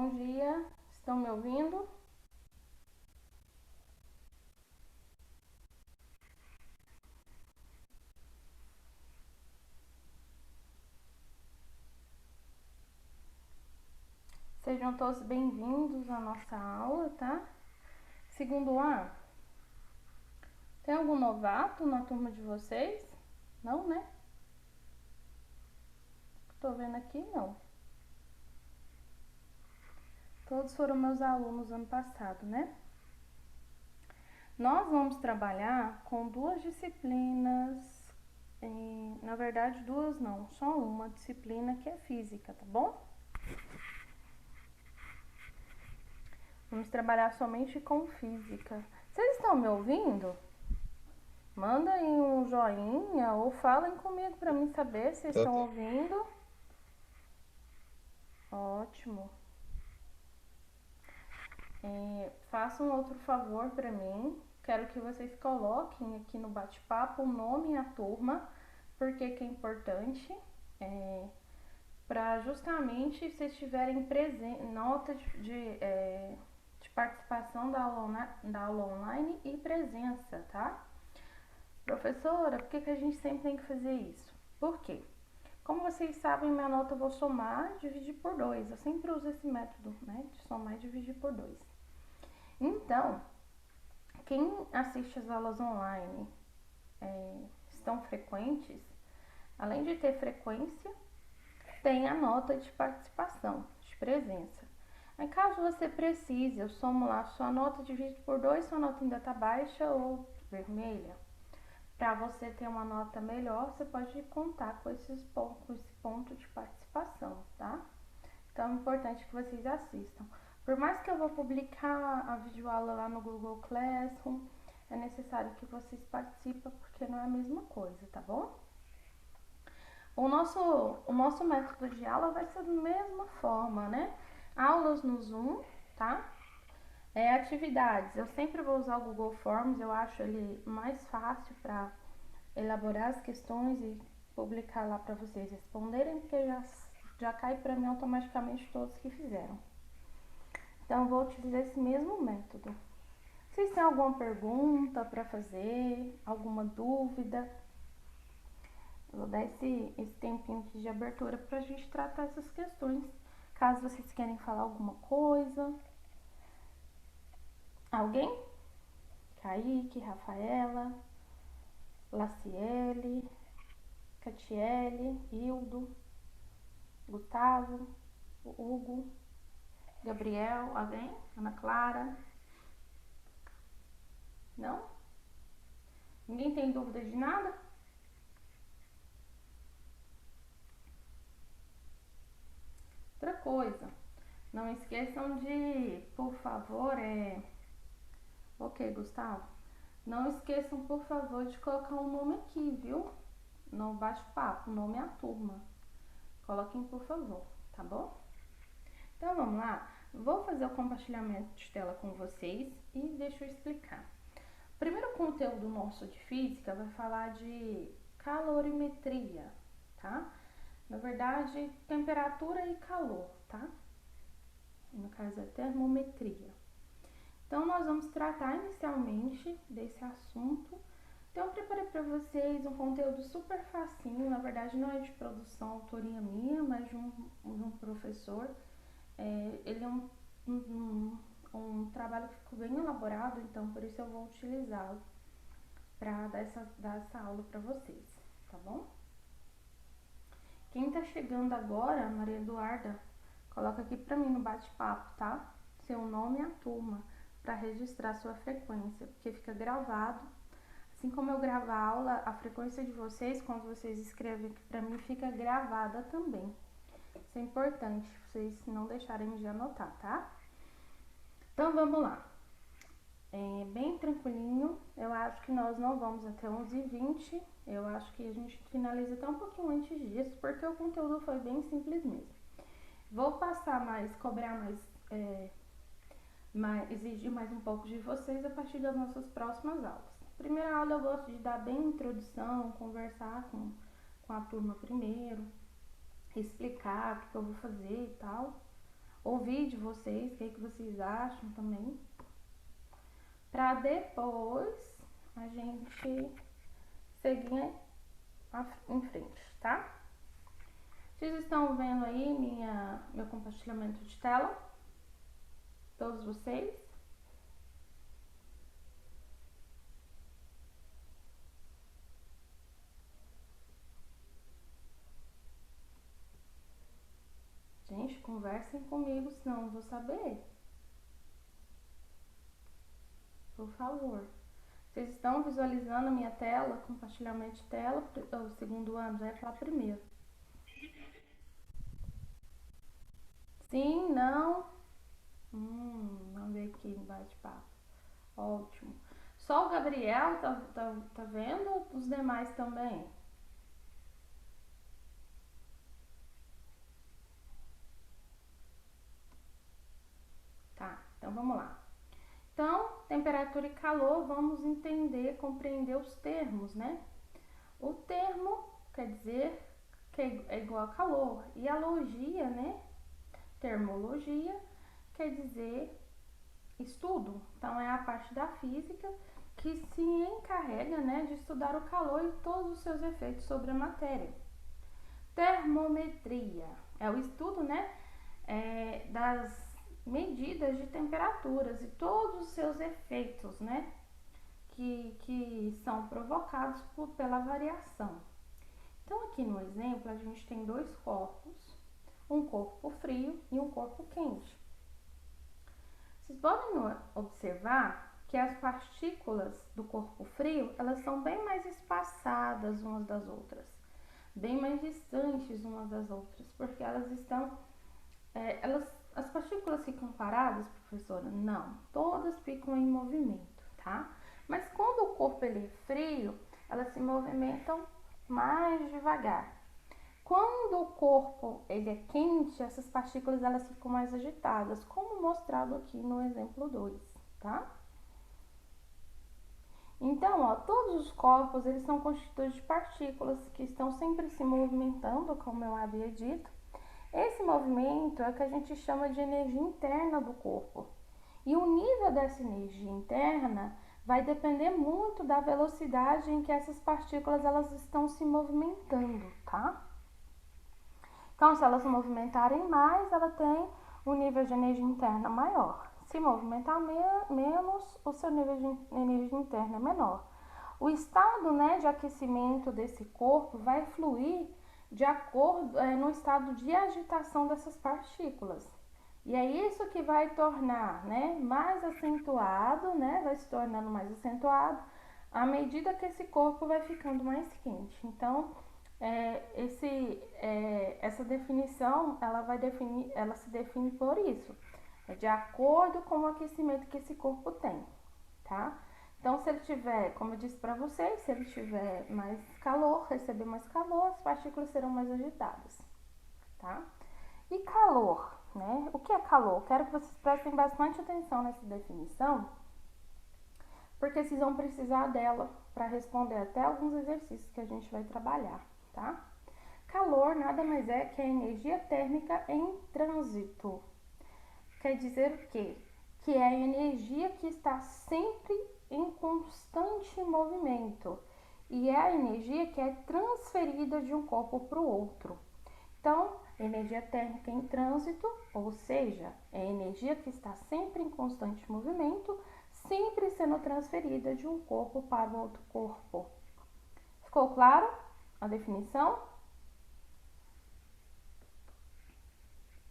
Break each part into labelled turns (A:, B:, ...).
A: bom dia. Estão me ouvindo? Sejam todos bem-vindos à nossa aula, tá? Segundo A, tem algum novato na turma de vocês? Não, né? Tô vendo aqui, não. Todos foram meus alunos ano passado, né? Nós vamos trabalhar com duas disciplinas, na verdade duas não, só uma disciplina que é física, tá bom? Vamos trabalhar somente com física. Vocês estão me ouvindo? Manda aí um joinha ou falem comigo para mim saber se estão ouvindo. Ótimo. Façam um outro favor para mim. Quero que vocês coloquem aqui no bate-papo o nome e a turma, porque que é importante. Para justamente vocês tiverem nota de participação da aula online e presença, tá? Professora, por que a gente sempre tem que fazer isso? Por quê? Como vocês sabem, minha nota eu vou somar e dividir por 2. Eu sempre uso esse método, né? De somar e dividir por 2. Então, quem assiste as aulas online estão frequentes, além de ter frequência, tem a nota de participação, de presença. Em caso você precise, eu somo lá sua nota, divido por 2, sua nota ainda está baixa ou vermelha. Para você ter uma nota melhor, você pode contar com esse ponto de participação, tá? Então é importante que vocês assistam. Por mais que eu vou publicar a videoaula lá no Google Classroom, é necessário que vocês participem, porque não é a mesma coisa, tá bom? O nosso método de aula vai ser da mesma forma, né? Aulas no Zoom, tá? Atividades, eu sempre vou usar o Google Forms, eu acho ele mais fácil para elaborar as questões e publicar lá para vocês responderem, porque já cai para mim automaticamente todos que fizeram. Então, eu vou utilizar esse mesmo método. Vocês têm alguma pergunta para fazer, alguma dúvida? Eu vou dar esse tempinho aqui de abertura para a gente tratar essas questões. Caso vocês querem falar alguma coisa. Alguém? Kaique, Rafaela, Laciele, Catiele, Hildo, Gustavo, Hugo, Gabriel, alguém? Ana Clara? Não? Ninguém tem dúvida de nada? Outra coisa, não esqueçam de, por favor, Ok, Gustavo? Não esqueçam, por favor, de colocar um nome aqui, viu? No bate-papo, nome é a turma. Coloquem, por favor, tá bom? Então, vamos lá. Vou fazer o compartilhamento de tela com vocês e deixa eu explicar. O primeiro conteúdo nosso de física vai falar de calorimetria, tá? Na verdade, temperatura e calor, tá? No caso, é termometria. Então, nós vamos tratar inicialmente desse assunto. Então, eu preparei para vocês um conteúdo super facinho. Na verdade, não é de produção, autoria minha, mas de um professor. Ele é um trabalho que ficou bem elaborado, então por isso eu vou utilizá-lo para dar essa aula para vocês, tá bom? Quem tá chegando agora, Maria Eduarda, coloca aqui para mim no bate-papo, tá? Seu nome e a turma, para registrar sua frequência, porque fica gravado. Assim como eu gravo a aula, a frequência de vocês, quando vocês escrevem aqui para mim, fica gravada também. Isso é importante, vocês não deixarem de anotar, tá? Então, vamos lá. Bem tranquilinho, eu acho que nós não vamos até 11h20, eu acho que a gente finaliza até um pouquinho antes disso, porque o conteúdo foi bem simples mesmo. Vou passar cobrar exigir mais um pouco de vocês a partir das nossas próximas aulas. Primeira aula eu gosto de dar bem introdução, conversar com a turma primeiro, explicar o que eu vou fazer e tal. ouvir de vocês, o que vocês acham também, para depois a gente seguir em frente, tá? Vocês estão vendo aí meu compartilhamento de tela? Todos vocês? Gente, conversem comigo, senão eu não vou saber. Por favor. Vocês estão visualizando a minha tela, compartilhamento de tela, o segundo ano, já ia falar primeiro. Sim, não? Vamos ver aqui no bate-papo. Ótimo. Só o Gabriel tá vendo? Os demais também? Tá, então vamos lá. Então, temperatura e calor, vamos entender, compreender os termos, né? O termo quer dizer que é igual a calor. E a logia, né? Termologia quer dizer estudo. Então, é a parte da física que se encarrega, né, de estudar o calor e todos os seus efeitos sobre a matéria. Termometria é o estudo, né, das medidas de temperaturas e todos os seus efeitos, né, que são provocados pela variação. Então, aqui no exemplo, a gente tem dois corpos, um corpo frio e um corpo quente. Vocês podem observar que as partículas do corpo frio, elas são bem mais espaçadas umas das outras, bem mais distantes umas das outras, porque elas estão, as partículas ficam paradas, professora? Não, todas ficam em movimento, tá? Mas quando o corpo ele é frio, elas se movimentam mais devagar. Quando o corpo ele é quente, essas partículas elas ficam mais agitadas, como mostrado aqui no exemplo 2, tá? Então, ó, todos os corpos eles são constituídos de partículas que estão sempre se movimentando, como eu havia dito. Esse movimento é o que a gente chama de energia interna do corpo. E o nível dessa energia interna vai depender muito da velocidade em que essas partículas elas estão se movimentando, tá? Então, se elas se movimentarem mais, ela tem um nível de energia interna maior. Se movimentar menos, o seu nível de energia interna é menor. O estado, né, de aquecimento desse corpo vai fluir de acordo no estado de agitação dessas partículas. E é isso que vai tornar, né, mais acentuado, né, vai se tornando mais acentuado à medida que esse corpo vai ficando mais quente. Então, essa definição, ela se define por isso, de acordo com o aquecimento que esse corpo tem, tá? Então, se ele tiver, como eu disse para vocês, se ele tiver mais calor, receber mais calor, as partículas serão mais agitadas, tá? E calor, né? O que é calor? Quero que vocês prestem bastante atenção nessa definição, porque vocês vão precisar dela para responder até alguns exercícios que a gente vai trabalhar, tá? Calor nada mais é que a energia térmica em trânsito. Quer dizer o quê? Que é a energia que está sempre em constante movimento e é a energia que é transferida de um corpo para o outro. Então, energia térmica em trânsito, ou seja, é a energia que está sempre em constante movimento, sempre sendo transferida de um corpo para o outro corpo. Ficou claro a definição?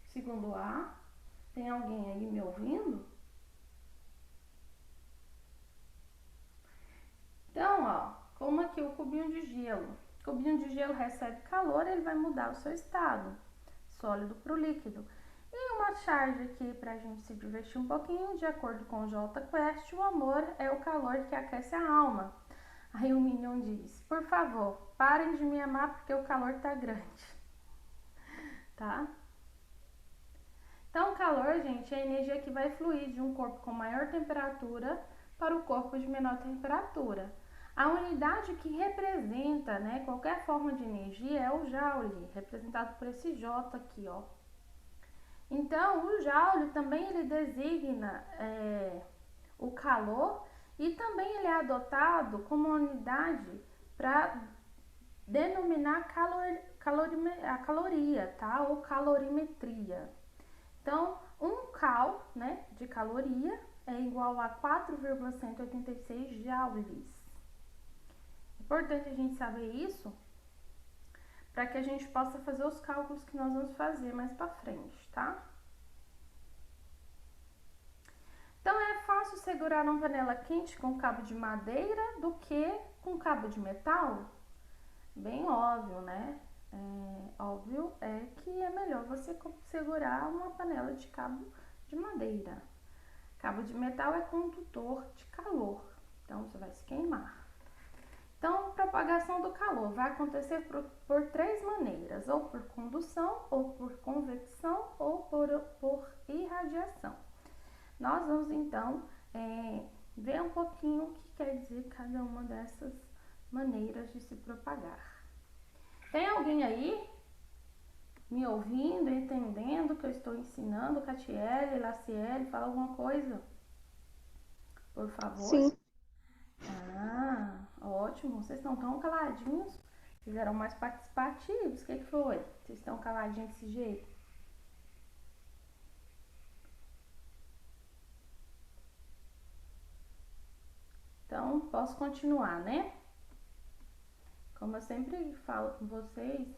A: Segundo A, tem alguém aí me ouvindo? Então, ó, como aqui o cubinho de gelo. O cubinho de gelo recebe calor, ele vai mudar o seu estado, sólido para o líquido. E uma charge aqui para a gente se divertir um pouquinho, de acordo com o Jota Quest, o amor é o calor que aquece a alma. Aí o Minion diz, por favor, parem de me amar porque o calor tá grande, tá? Então, o calor, gente, é a energia que vai fluir de um corpo com maior temperatura para o corpo de menor temperatura. A unidade que representa, né, qualquer forma de energia é o Joule, representado por esse J aqui, ó. Então, o joule também ele designa o calor e também ele é adotado como unidade para denominar a caloria, tá? Ou calorimetria. Então, um cal, né, de caloria é igual a 4,186 joules. Importante a gente saber isso para que a gente possa fazer os cálculos que nós vamos fazer mais para frente, tá? Então, é fácil segurar uma panela quente com cabo de madeira do que com cabo de metal? Bem óbvio, né? Óbvio é que é melhor você segurar uma panela de cabo de madeira. Cabo de metal é condutor de calor, então você vai se queimar. Então, propagação do calor vai acontecer por três maneiras, ou por condução, ou por convecção, ou por irradiação. Nós vamos então ver um pouquinho o que quer dizer cada uma dessas maneiras de se propagar. Tem alguém aí me ouvindo, entendendo o que eu estou ensinando? Catiele, Laciele, fala alguma coisa? Por favor.
B: Sim,
A: Ah, ótimo. Vocês estão tão caladinhos. Fizeram mais participativos. O que foi? Vocês estão caladinhos desse jeito? Então, posso continuar, né? Como eu sempre falo com vocês,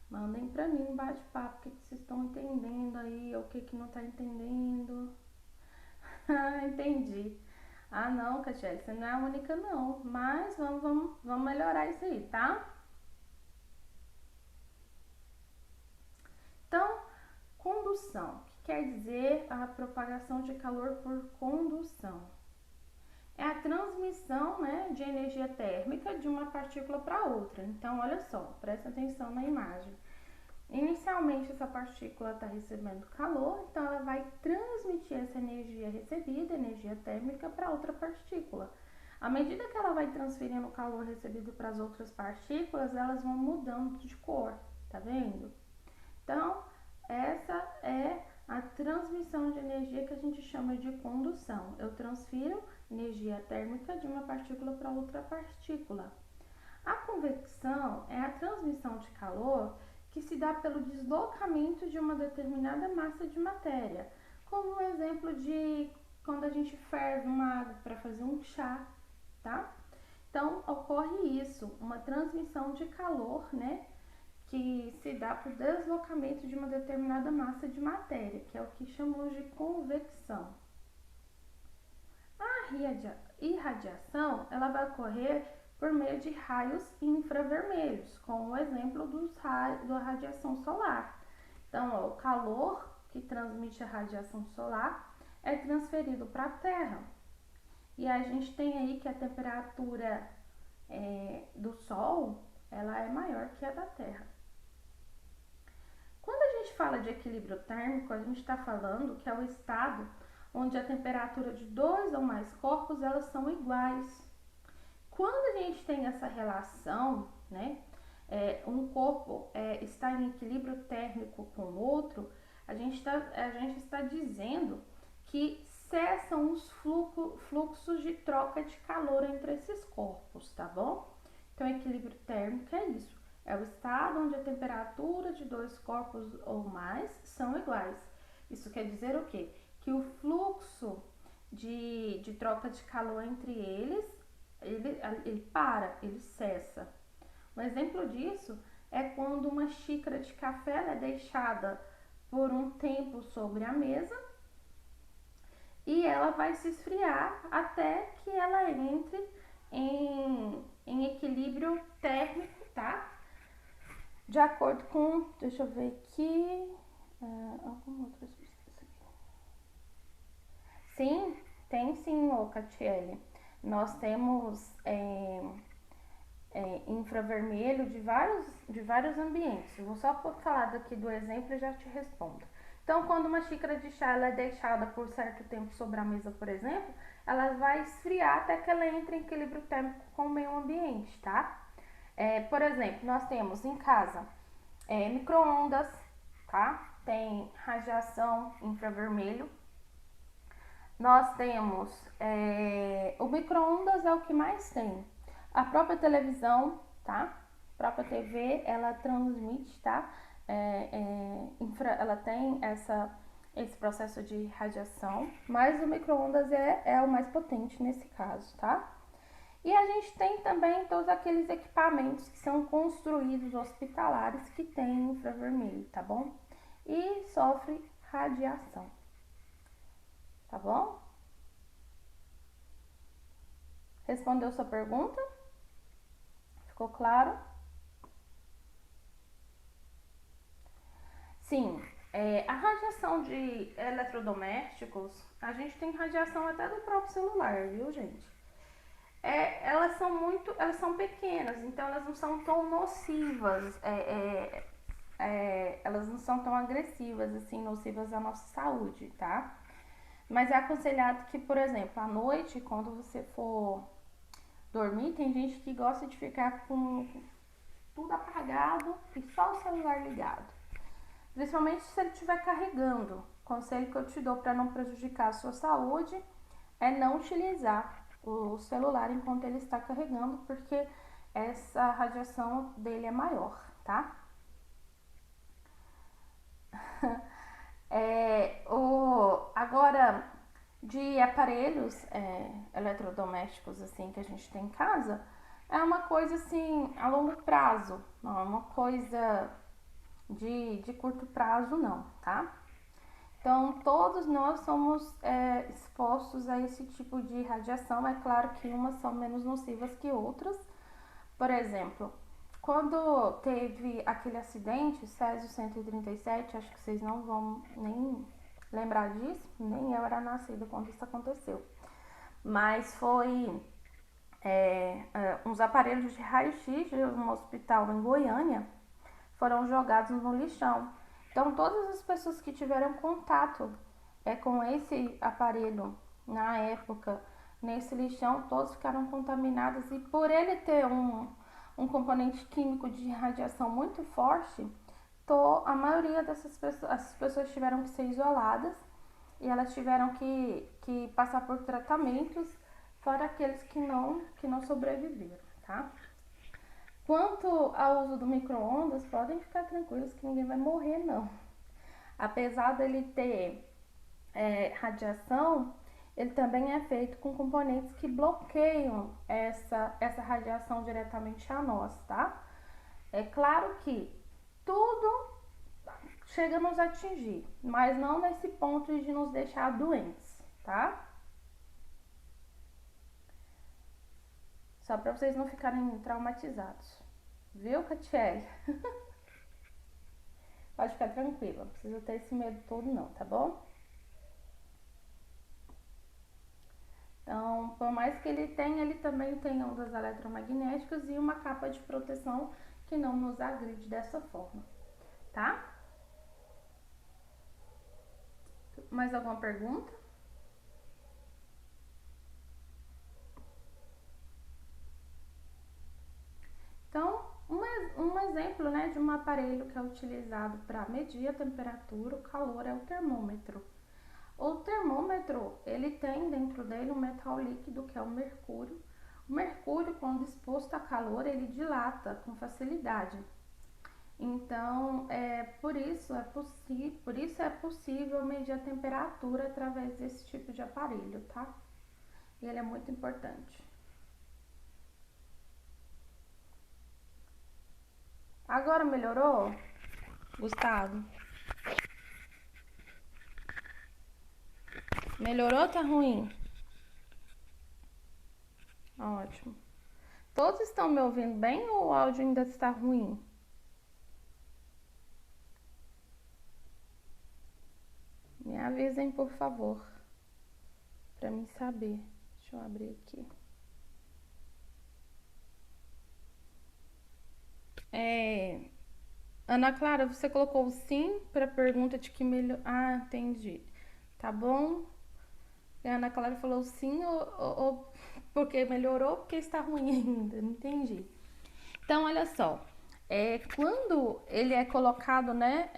A: mandem pra mim um bate-papo. O que vocês estão entendendo aí? Ou o que não tá entendendo? Ah, entendi. Ah, não, Catiele, você não é a única, não. Mas vamos melhorar isso aí, tá? Então, condução. O que quer dizer a propagação de calor por condução? É a transmissão, né, de energia térmica de uma partícula para outra. Então, olha só, presta atenção na imagem. Inicialmente, essa partícula está recebendo calor, então ela vai transmitir essa energia recebida, energia térmica, para outra partícula. À medida que ela vai transferindo o calor recebido para as outras partículas, elas vão mudando de cor, tá vendo? Então, essa é a transmissão de energia que a gente chama de condução. Eu transfiro energia térmica de uma partícula para outra partícula. A convecção é a transmissão de calor que se dá pelo deslocamento de uma determinada massa de matéria, como o exemplo de quando a gente ferve uma água para fazer um chá, tá? Então, ocorre isso, uma transmissão de calor, né, que se dá por deslocamento de uma determinada massa de matéria, que é o que chamamos de convecção. A irradiação, ela vai ocorrer por meio de raios infravermelhos, como o exemplo da radiação solar. Então, o calor que transmite a radiação solar é transferido para a Terra. E a gente tem aí que a temperatura do Sol ela é maior que a da Terra. Quando a gente fala de equilíbrio térmico, a gente está falando que é o estado onde a temperatura de dois ou mais corpos elas são iguais. Quando a gente tem essa relação, né, um corpo está em equilíbrio térmico com o outro, a gente está dizendo que cessam os fluxos de troca de calor entre esses corpos, tá bom? Então, equilíbrio térmico é isso. É o estado onde a temperatura de dois corpos ou mais são iguais. Isso quer dizer o quê? Que o fluxo de troca de calor entre eles, ele para, ele cessa. Um exemplo disso é quando uma xícara de café é deixada por um tempo sobre a mesa e ela vai se esfriar até que ela entre em equilíbrio térmico, tá? De acordo com, deixa eu ver aqui, alguma outra substância aqui. Sim, tem sim, ô Catiele. Nós temos infravermelho de vários ambientes. Eu vou só falar daqui do exemplo e já te respondo. Então, quando uma xícara de chá ela é deixada por certo tempo sobre a mesa, por exemplo, ela vai esfriar até que ela entre em equilíbrio térmico com o meio ambiente, tá? Por exemplo, nós temos em casa micro-ondas, tá? tem radiação infravermelho. Nós temos o micro-ondas é o que mais tem. A própria televisão, tá? A própria TV, ela transmite, tá? Ela tem esse processo de radiação, mas o micro-ondas é o mais potente nesse caso, tá? E a gente tem também todos aqueles equipamentos que são construídos hospitalares que têm infravermelho, tá bom? E sofre radiação, tá bom? Respondeu sua pergunta? Ficou claro? Sim, a radiação de eletrodomésticos, a gente tem radiação até do próprio celular, viu, gente? Elas são pequenas, então elas não são tão nocivas, elas não são tão agressivas, assim, nocivas à nossa saúde, tá? Mas é aconselhado que, por exemplo, à noite, quando você for dormir, tem gente que gosta de ficar com tudo apagado e só o celular ligado. Principalmente se ele estiver carregando. O conselho que eu te dou para não prejudicar a sua saúde é não utilizar o celular enquanto ele está carregando, porque essa radiação dele é maior, tá? Agora, de aparelhos eletrodomésticos assim que a gente tem em casa, é uma coisa assim a longo prazo, não é uma coisa de curto prazo não, tá? Então todos nós somos expostos a esse tipo de radiação, é claro que umas são menos nocivas que outras. Por exemplo, quando teve aquele acidente, Césio 137, acho que vocês não vão nem lembrar disso, nem eu era nascida quando isso aconteceu. Mas foi uns aparelhos de raio-x de um hospital em Goiânia foram jogados no lixão. Então, todas as pessoas que tiveram contato com esse aparelho na época, nesse lixão, todos ficaram contaminados. E por ele ter um componente químico de radiação muito forte, a maioria dessas pessoas, as pessoas tiveram que ser isoladas e elas tiveram que passar por tratamentos, fora aqueles que não sobreviveram, tá? Quanto ao uso do micro-ondas, podem ficar tranquilos que ninguém vai morrer, não. Apesar dele ter radiação, ele também é feito com componentes que bloqueiam essa radiação diretamente a nós, tá? É claro que tudo chega a nos atingir, mas não nesse ponto de nos deixar doentes, tá? Só para vocês não ficarem traumatizados. Viu, Catiele? Pode ficar tranquila, não precisa ter esse medo todo não, tá bom? Então, por mais que ele também tem ondas eletromagnéticas e uma capa de proteção que não nos agride dessa forma, tá? Mais alguma pergunta? Então, um exemplo, né, de um aparelho que é utilizado para medir a temperatura, o calor, é o termômetro. O termômetro, ele tem dentro dele um metal líquido que é o mercúrio. O mercúrio, quando exposto a calor, ele dilata com facilidade. Então, por isso é possível medir a temperatura através desse tipo de aparelho, tá? E ele é muito importante. Agora melhorou, Gustavo? Melhorou ou tá ruim? Ótimo. Todos estão me ouvindo bem ou o áudio ainda está ruim? Me avisem, por favor, para mim saber. Deixa eu abrir aqui. Ana Clara, você colocou sim para a pergunta de que melhor. Ah, entendi. Tá bom. E a Ana Clara falou sim ou porque melhorou porque está ruim ainda. Não entendi. Então, olha só. Quando ele é colocado, né,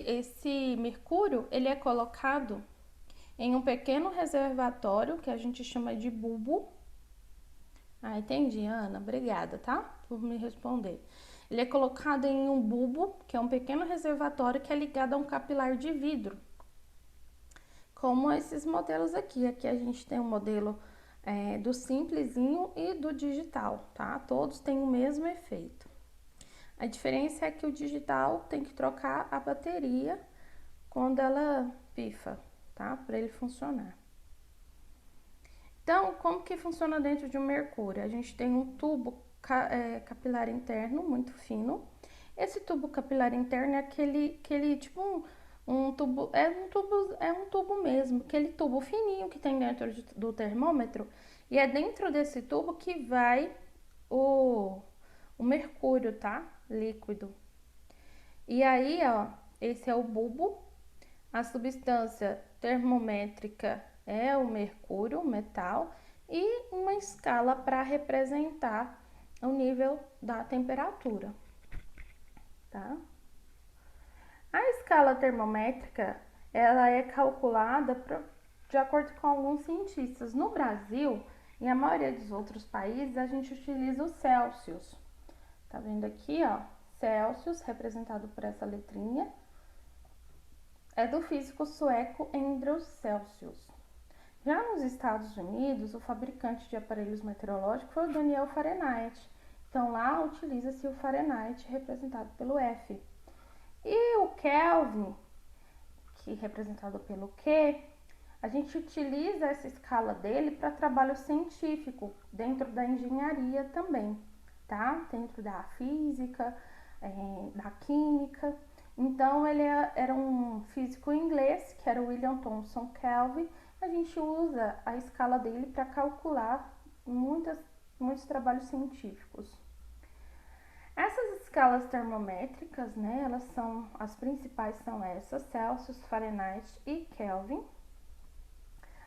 A: esse mercúrio, ele é colocado em um pequeno reservatório que a gente chama de bulbo. Ah, entendi, Ana, obrigada, tá? Por me responder. Ele é colocado em um bulbo, que é um pequeno reservatório que é ligado a um capilar de vidro, como esses modelos aqui. Aqui a gente tem um modelo do simplesinho e do digital, tá? Todos têm o mesmo efeito. A diferença é que o digital tem que trocar a bateria quando ela pifa, tá? Para ele funcionar. Então, como que funciona dentro de um mercúrio? A gente tem um tubo capilar interno muito fino. Esse tubo capilar interno é aquele tipo um tubo, é um tubo mesmo, aquele tubo fininho que tem dentro do termômetro. E é dentro desse tubo que vai o mercúrio, tá? Líquido. E aí, ó, esse é o bulbo. A substância termométrica é o mercúrio, o metal, e uma escala para representar o nível da temperatura, tá? A escala termométrica, ela é calculada de acordo com alguns cientistas. No Brasil e a maioria dos outros países, a gente utiliza o Celsius. Tá vendo aqui, ó? Celsius, representado por essa letrinha, é do físico sueco Andrew Celsius. Já nos Estados Unidos, o fabricante de aparelhos meteorológicos foi o Daniel Fahrenheit. Então lá utiliza-se o Fahrenheit, representado pelo F. E o Kelvin, que é representado pelo Q, a gente utiliza essa escala dele para trabalho científico, dentro da engenharia também, tá? Dentro da física, da química. Então ele era um físico inglês, que era o William Thomson Kelvin. A gente usa a escala dele para calcular muitos trabalhos científicos. Essas escalas termométricas, né, as principais são essas: Celsius, Fahrenheit e Kelvin.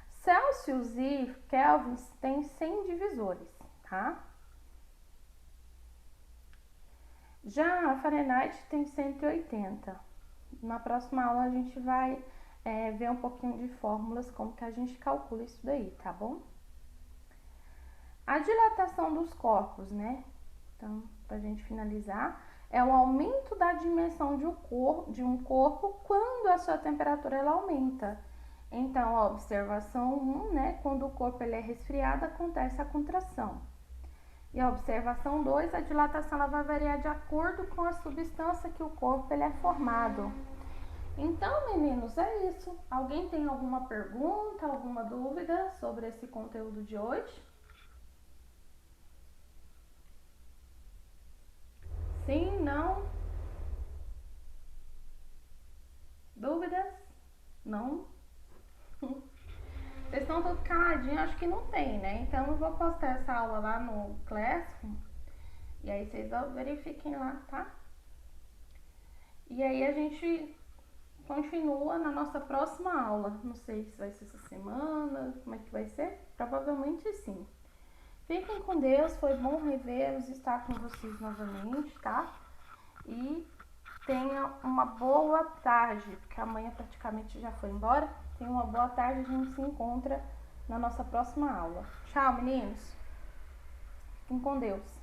A: Celsius e Kelvin têm 100 divisores, tá? Já a Fahrenheit tem 180. Na próxima aula a gente vai ver um pouquinho de fórmulas, como que a gente calcula isso daí, tá bom? A dilatação dos corpos, né? Então, pra gente finalizar, é o aumento da dimensão de um corpo quando a sua temperatura ela aumenta. Então, a observação 1, né? Quando o corpo ele é resfriado, acontece a contração. E a observação 2, a dilatação ela vai variar de acordo com a substância que o corpo ele é formado. Então, meninos, é isso. Alguém tem alguma pergunta, alguma dúvida sobre esse conteúdo de hoje? Sim, não? Dúvidas? Não? Vocês estão todos caladinhos, acho que não tem, né? Então eu vou postar essa aula lá no Classroom. E aí vocês verifiquem lá, tá? E aí a gente continua na nossa próxima aula. Não sei se vai ser essa semana, como é que vai ser? Provavelmente sim. Fiquem com Deus, foi bom revê-los, estar com vocês novamente, tá? E tenha uma boa tarde, porque amanhã praticamente já foi embora. Tenha uma boa tarde, a gente se encontra na nossa próxima aula. Tchau, meninos. Fiquem com Deus.